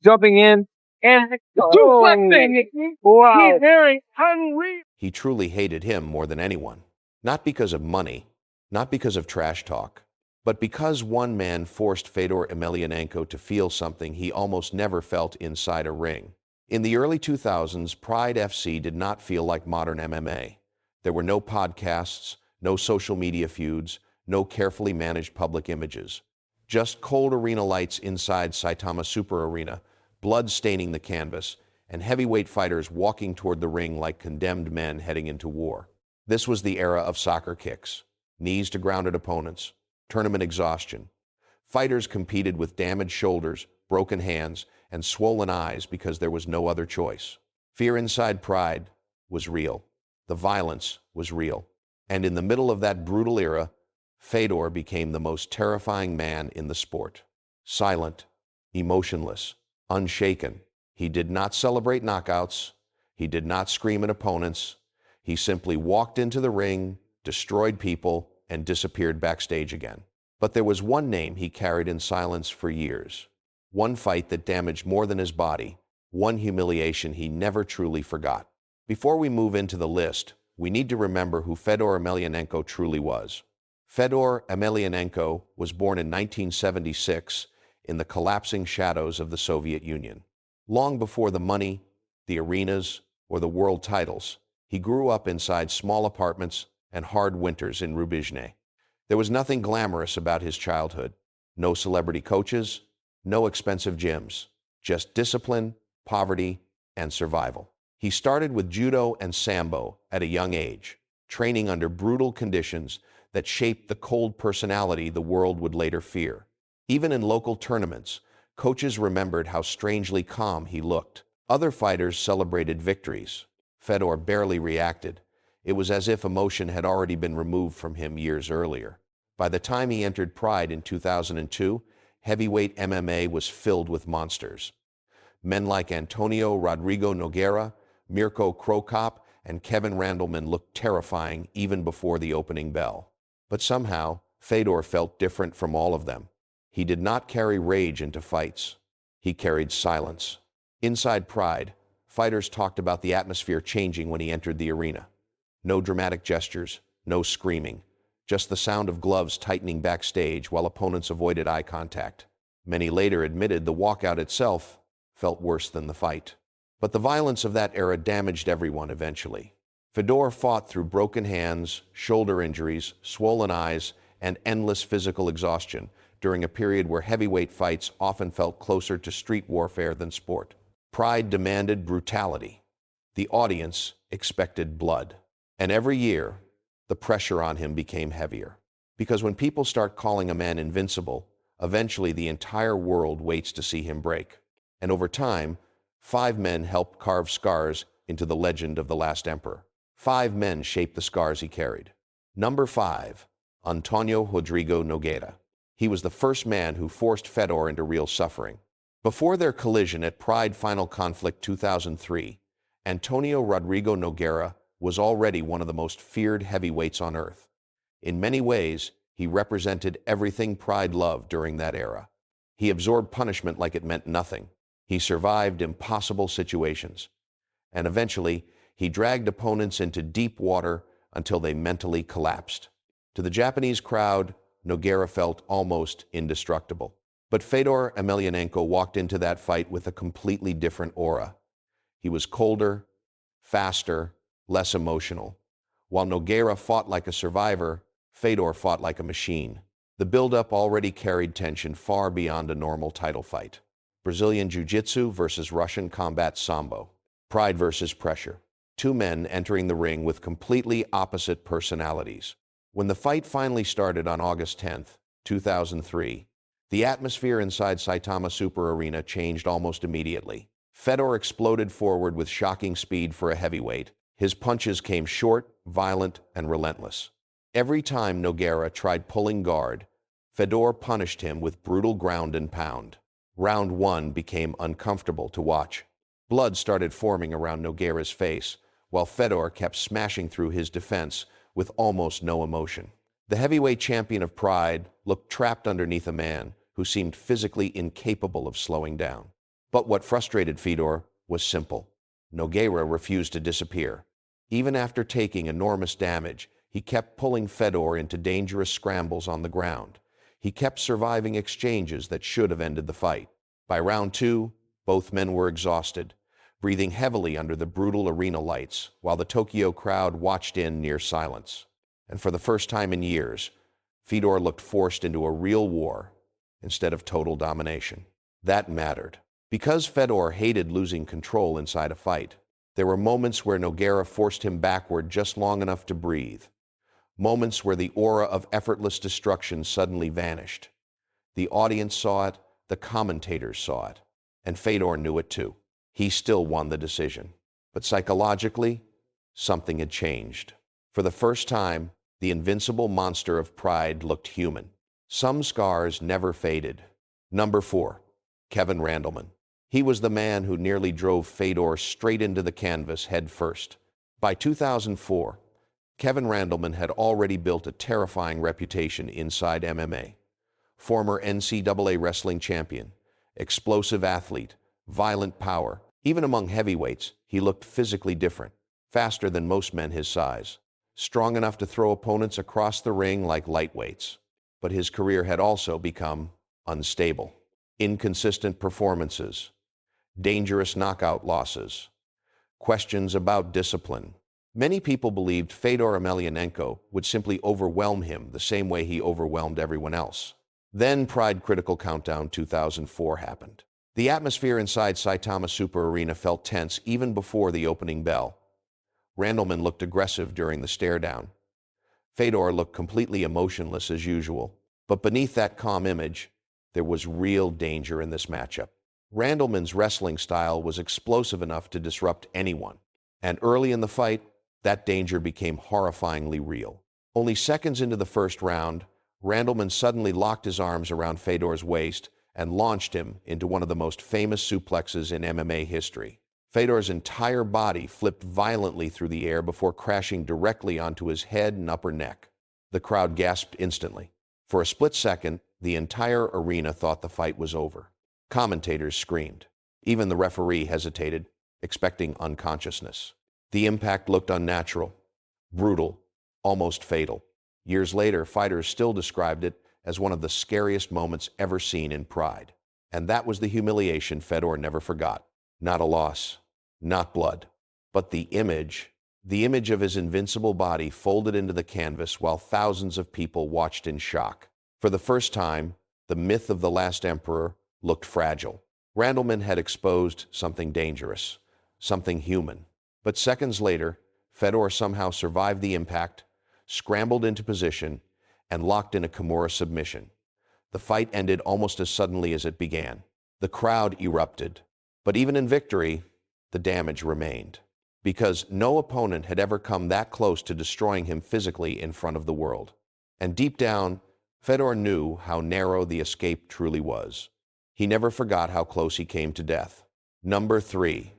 jumping in and suplexing. Wow. He's very unreal. He truly hated him more than anyone. Not because of money, not because of trash talk, but because one man forced Fedor Emelianenko to feel something he almost never felt inside a ring. In the early 2000s, Pride FC did not feel like modern MMA. There were no podcasts, no social media feuds, no carefully managed public images. Just cold arena lights inside Saitama Super Arena, blood staining the canvas, and heavyweight fighters walking toward the ring like condemned men heading into war. This was the era of soccer kicks, knees to grounded opponents, tournament exhaustion. Fighters competed with damaged shoulders, broken hands, and swollen eyes because there was no other choice. Fear inside Pride was real. The violence was real. And in the middle of that brutal era, Fedor became the most terrifying man in the sport. Silent, emotionless, unshaken. He did not celebrate knockouts. He did not scream at opponents. He simply walked into the ring, destroyed people, and disappeared backstage again. But there was one name he carried in silence for years. One fight that damaged more than his body. One humiliation he never truly forgot. Before we move into the list, we need to remember who Fedor Emelianenko truly was. Fedor Emelianenko was born in 1976 in the collapsing shadows of the Soviet Union. Long before the money, the arenas, or the world titles, he grew up inside small apartments and hard winters in Rubizhne. There was nothing glamorous about his childhood. No celebrity coaches, no expensive gyms, just discipline, poverty, and survival. He started with judo and sambo at a young age, training under brutal conditions that shaped the cold personality the world would later fear. Even in local tournaments, coaches remembered how strangely calm he looked. Other fighters celebrated victories. Fedor barely reacted. It was as if emotion had already been removed from him years earlier. By the time he entered Pride in 2002, heavyweight MMA was filled with monsters. Men like Antonio Rodrigo Nogueira, Mirko Cro Cop, and Kevin Randleman looked terrifying even before the opening bell. But somehow, Fedor felt different from all of them. He did not carry rage into fights. He carried silence. Inside Pride, fighters talked about the atmosphere changing when he entered the arena. No dramatic gestures, no screaming, just the sound of gloves tightening backstage while opponents avoided eye contact. Many later admitted the walkout itself felt worse than the fight. But the violence of that era damaged everyone eventually. Fedor fought through broken hands, shoulder injuries, swollen eyes, and endless physical exhaustion during a period where heavyweight fights often felt closer to street warfare than sport. Pride demanded brutality. The audience expected blood. And every year, the pressure on him became heavier. Because when people start calling a man invincible, eventually the entire world waits to see him break. And over time, 5 men helped carve scars into the legend of the last emperor. 5 men shaped the scars he carried. Number 5, Antonio Rodrigo Nogueira. He was the first man who forced Fedor into real suffering. Before their collision at Pride Final Conflict 2003, Antonio Rodrigo Nogueira was already one of the most feared heavyweights on earth. In many ways, he represented everything Pride loved during that era. He absorbed punishment like it meant nothing. He survived impossible situations. And eventually, he dragged opponents into deep water until they mentally collapsed. To the Japanese crowd, Nogueira felt almost indestructible. But Fedor Emelianenko walked into that fight with a completely different aura. He was colder, faster, less emotional. While Nogueira fought like a survivor, Fedor fought like a machine. The build-up already carried tension far beyond a normal title fight. Brazilian Jiu-Jitsu versus Russian combat Sambo. Pride versus pressure. 2 men entering the ring with completely opposite personalities. When the fight finally started on August 10, 2003, the atmosphere inside Saitama Super Arena changed almost immediately. Fedor exploded forward with shocking speed for a heavyweight. His punches came short, violent, and relentless. Every time Nogueira tried pulling guard, Fedor punished him with brutal ground and pound. Round 1 became uncomfortable to watch. Blood started forming around Nogueira's face, while Fedor kept smashing through his defense with almost no emotion. The heavyweight champion of Pride looked trapped underneath a man who seemed physically incapable of slowing down. But what frustrated Fedor was simple. Nogueira refused to disappear. Even after taking enormous damage, he kept pulling Fedor into dangerous scrambles on the ground. He kept surviving exchanges that should have ended the fight. By round 2, both men were exhausted, breathing heavily under the brutal arena lights, while the Tokyo crowd watched in near silence. And for the first time in years, Fedor looked forced into a real war instead of total domination. That mattered. Because Fedor hated losing control inside a fight, there were moments where Nogueira forced him backward just long enough to breathe. Moments where the aura of effortless destruction suddenly vanished. The audience saw it, the commentators saw it, and Fedor knew it too. He still won the decision. But psychologically, something had changed. For the first time, the invincible monster of pride looked human. Some scars never faded. Number 4, Kevin Randleman. He was the man who nearly drove Fedor straight into the canvas head first. By 2004, Kevin Randleman had already built a terrifying reputation inside MMA. Former NCAA wrestling champion, explosive athlete, violent power. Even among heavyweights, he looked physically different, faster than most men his size, strong enough to throw opponents across the ring like lightweights. But his career had also become unstable. Inconsistent performances, dangerous knockout losses, questions about discipline. Many people believed Fedor Emelianenko would simply overwhelm him the same way he overwhelmed everyone else. Then Pride Critical Countdown 2004 happened. The atmosphere inside Saitama Super Arena felt tense even before the opening bell. Randleman looked aggressive during the stare-down. Fedor looked completely emotionless as usual. But beneath that calm image, there was real danger in this matchup. Randleman's wrestling style was explosive enough to disrupt anyone. And early in the fight, that danger became horrifyingly real. Only seconds into the first round, Randleman suddenly locked his arms around Fedor's waist and launched him into one of the most famous suplexes in MMA history. Fedor's entire body flipped violently through the air before crashing directly onto his head and upper neck. The crowd gasped instantly. For a split second, the entire arena thought the fight was over. Commentators screamed. Even the referee hesitated, expecting unconsciousness. The impact looked unnatural, brutal, almost fatal. Years later, fighters still described it as one of the scariest moments ever seen in Pride. And that was the humiliation Fedor never forgot. Not a loss, not blood, but the image of his invincible body folded into the canvas while thousands of people watched in shock. For the first time, the myth of the last emperor looked fragile. Randleman had exposed something dangerous, something human. But seconds later, Fedor somehow survived the impact, scrambled into position, and locked in a Kimura submission. The fight ended almost as suddenly as it began. The crowd erupted. But even in victory, the damage remained. Because no opponent had ever come that close to destroying him physically in front of the world. And deep down, Fedor knew how narrow the escape truly was. He never forgot how close he came to death. Number 3,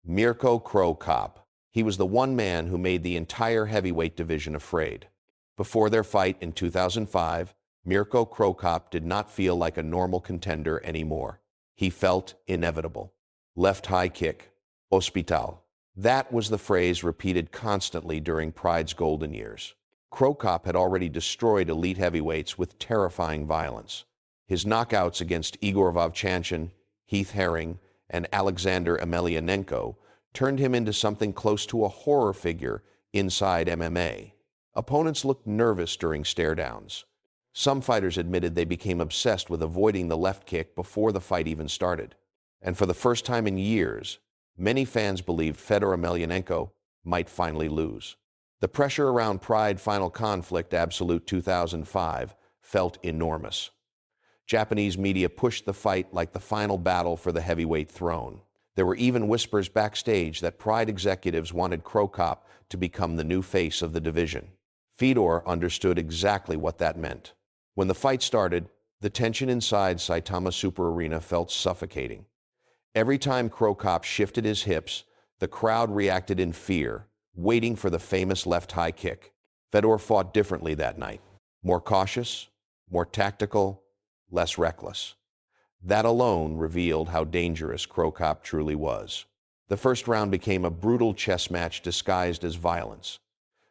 Mirko Cro Cop. He was the one man who made the entire heavyweight division afraid. Before their fight in 2005, Mirko Cro Cop did not feel like a normal contender anymore. He felt inevitable. Left high kick. Hospital. That was the phrase repeated constantly during Pride's golden years. Cro Cop had already destroyed elite heavyweights with terrifying violence. His knockouts against Igor Vovchanchin, Heath Herring, and Alexander Emelianenko turned him into something close to a horror figure inside MMA. Opponents looked nervous during stare-downs. Some fighters admitted they became obsessed with avoiding the left kick before the fight even started. And for the first time in years, many fans believed Fedor Emelianenko might finally lose. The pressure around Pride Final Conflict Absolute 2005 felt enormous. Japanese media pushed the fight like the final battle for the heavyweight throne. There were even whispers backstage that Pride executives wanted Cro Cop to become the new face of the division. Fedor understood exactly what that meant. When the fight started, the tension inside Saitama Super Arena felt suffocating. Every time Cro Cop shifted his hips, the crowd reacted in fear, waiting for the famous left high kick. Fedor fought differently that night. More cautious, more tactical, less reckless. That alone revealed how dangerous Cro Cop truly was. The first round became a brutal chess match disguised as violence.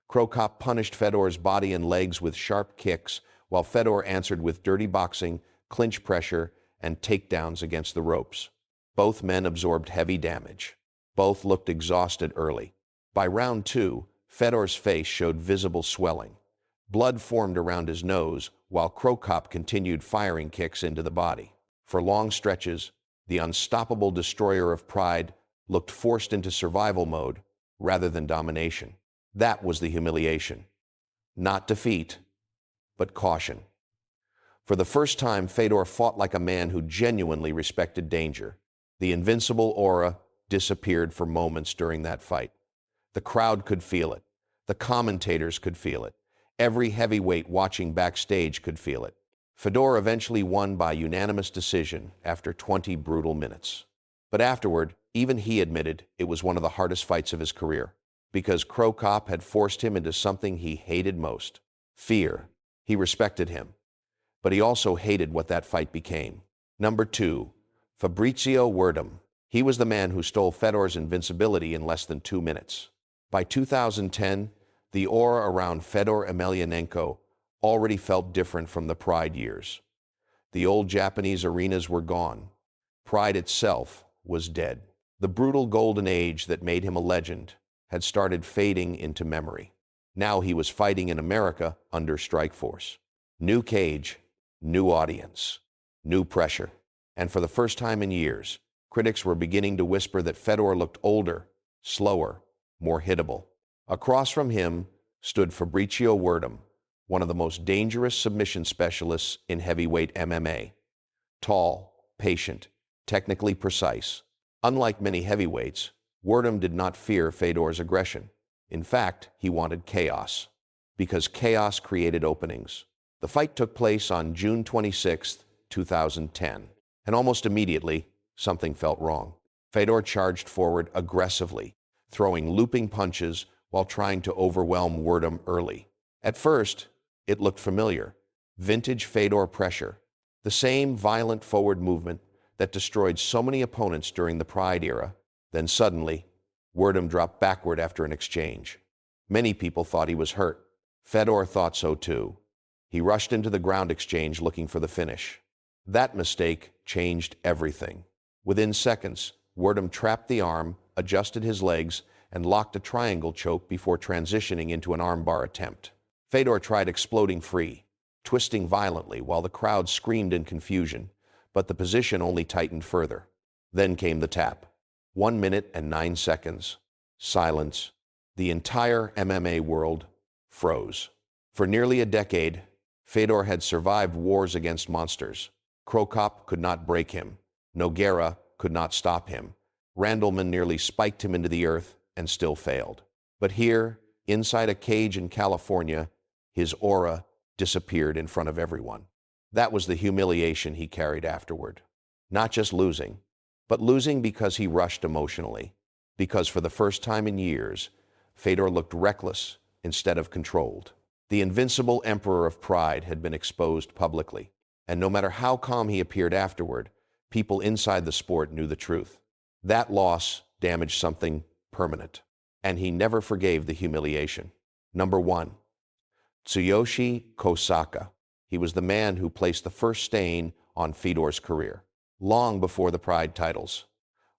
Cro Cop punished Fedor's body and legs with sharp kicks, while Fedor answered with dirty boxing, clinch pressure, and takedowns against the ropes. Both men absorbed heavy damage. Both looked exhausted early. By round 2, Fedor's face showed visible swelling. Blood formed around his nose, while Cro Cop continued firing kicks into the body. For long stretches, the unstoppable destroyer of pride looked forced into survival mode rather than domination. That was the humiliation. Not defeat, but caution. For the first time, Fedor fought like a man who genuinely respected danger. The invincible aura disappeared for moments during that fight. The crowd could feel it. The commentators could feel it. Every heavyweight watching backstage could feel it. Fedor eventually won by unanimous decision after 20 brutal minutes. But afterward, even he admitted it was one of the hardest fights of his career, because Cro Cop had forced him into something he hated most: fear. He respected him, but he also hated what that fight became. Number 2, Fabricio Werdum. He was the man who stole Fedor's invincibility in less than 2 minutes. By 2010, the aura around Fedor Emelianenko already felt different from the Pride years. The old Japanese arenas were gone. Pride itself was dead. The brutal golden age that made him a legend had started fading into memory. Now he was fighting in America under Strikeforce. New cage, new audience, new pressure. And for the first time in years, critics were beginning to whisper that Fedor looked older, slower, more hittable. Across from him stood Fabricio Werdum, one of the most dangerous submission specialists in heavyweight MMA. Tall, patient, technically precise. Unlike many heavyweights, Werdum did not fear Fedor's aggression. In fact, he wanted chaos, because chaos created openings. The fight took place on June 26, 2010, and almost immediately, something felt wrong. Fedor charged forward aggressively, throwing looping punches while trying to overwhelm Werdum early. At first, it looked familiar. Vintage Fedor pressure. The same violent forward movement that destroyed so many opponents during the Pride era. Then suddenly, Werdum dropped backward after an exchange. Many people thought he was hurt. Fedor thought so too. He rushed into the ground exchange looking for the finish. That mistake changed everything. Within seconds, Werdum trapped the arm, adjusted his legs, and locked a triangle choke before transitioning into an armbar attempt. Fedor tried exploding free, twisting violently while the crowd screamed in confusion, but the position only tightened further. Then came the tap. 1 minute and 9 seconds. Silence. The entire MMA world froze. For nearly a decade, Fedor had survived wars against monsters. Cro Cop could not break him. Nogueira could not stop him. Randleman nearly spiked him into the earth and still failed. But here, inside a cage in California, his aura disappeared in front of everyone. That was the humiliation he carried afterward. Not just losing, but losing because he rushed emotionally. Because for the first time in years, Fedor looked reckless instead of controlled. The invincible emperor of pride had been exposed publicly. And no matter how calm he appeared afterward, people inside the sport knew the truth. That loss damaged something permanent. And he never forgave the humiliation. Number 1. Tsuyoshi Kosaka. He was the man who placed the first stain on Fedor's career. Long before the Pride titles.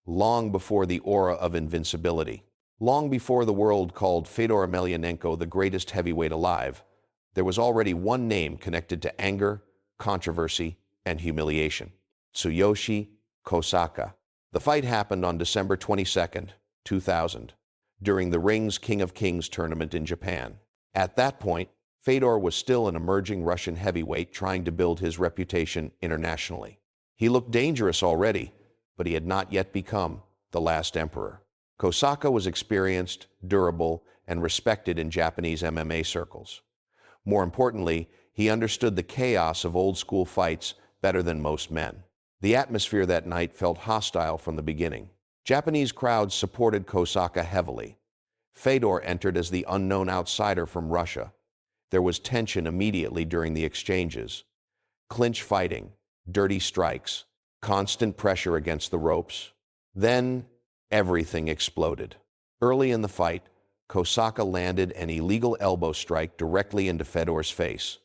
Long before the aura of invincibility. Long before the world called Fedor Emelianenko the greatest heavyweight alive, there was already one name connected to anger, controversy, and humiliation. Tsuyoshi Kosaka. The fight happened on December 22, 2000, during the Ring's King of Kings tournament in Japan. At that point, Fedor was still an emerging Russian heavyweight trying to build his reputation internationally. He looked dangerous already, but he had not yet become the last emperor. Kosaka was experienced, durable, and respected in Japanese MMA circles. More importantly, he understood the chaos of old-school fights better than most men. The atmosphere that night felt hostile from the beginning. Japanese crowds supported Kosaka heavily. Fedor entered as the unknown outsider from Russia. There was tension immediately during the exchanges. Clinch fighting, dirty strikes, constant pressure against the ropes. Then everything exploded. Early in the fight, Kosaka landed an illegal elbow strike directly into Fedor's face.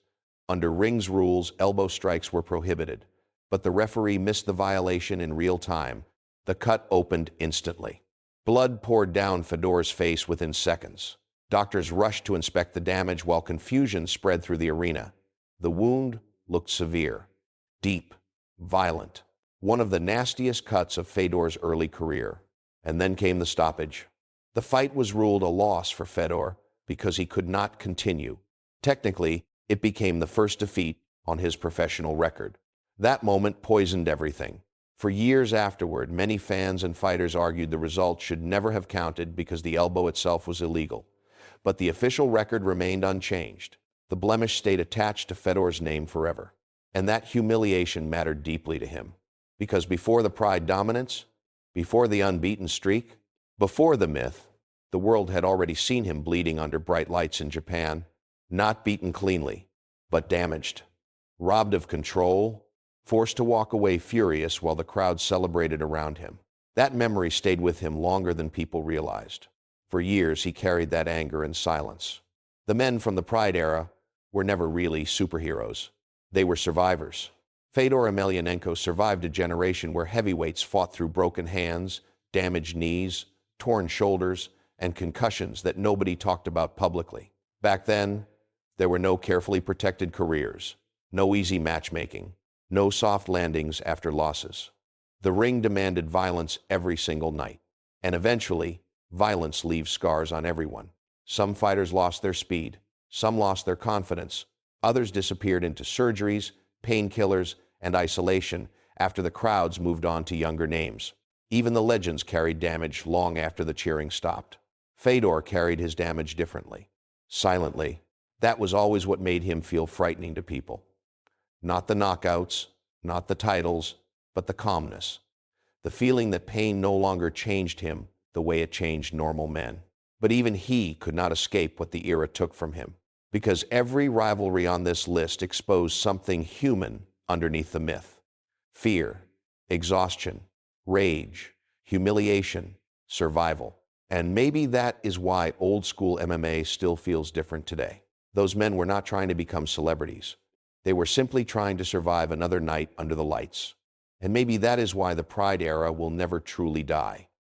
Under ring's rules, elbow strikes were prohibited, but the referee missed the violation in real time. The cut opened instantly. Blood poured down Fedor's face within seconds. Doctors rushed to inspect the damage while confusion spread through the arena. The wound looked severe, deep, violent, one of the nastiest cuts of Fedor's early career. And then came the stoppage. The fight was ruled a loss for Fedor because he could not continue. Technically, it became the first defeat on his professional record. That moment poisoned everything. For years afterward, many fans and fighters argued the result should never have counted because the elbow itself was illegal. But the official record remained unchanged. The blemish stayed attached to Fedor's name forever. And that humiliation mattered deeply to him. Because before the Pride dominance, before the unbeaten streak, before the myth, the world had already seen him bleeding under bright lights in Japan, not beaten cleanly, but damaged, robbed of control, forced to walk away furious while the crowd celebrated around him. That memory stayed with him longer than people realized. For years, he carried that anger in silence. The men from the Pride era were never really superheroes. They were survivors. Fedor Emelianenko survived a generation where heavyweights fought through broken hands, damaged knees, torn shoulders, and concussions that nobody talked about publicly. Back then, there were no carefully protected careers, no easy matchmaking, no soft landings after losses. The ring demanded violence every single night. And eventually, violence leaves scars on everyone. Some fighters lost their speed, some lost their confidence, others disappeared into surgeries, painkillers, and isolation after the crowds moved on to younger names. Even the legends carried damage long after the cheering stopped. Fedor carried his damage differently. Silently. That was always what made him feel frightening to people. Not the knockouts, not the titles, but the calmness. The feeling that pain no longer changed him the way it changed normal men. But even he could not escape what the era took from him. Because every rivalry on this list exposed something human underneath the myth. Fear, exhaustion, rage, humiliation, survival. And maybe that is why old-school MMA still feels different today. Those men were not trying to become celebrities. They were simply trying to survive another night under the lights. And maybe that is why the Pride era will never truly die.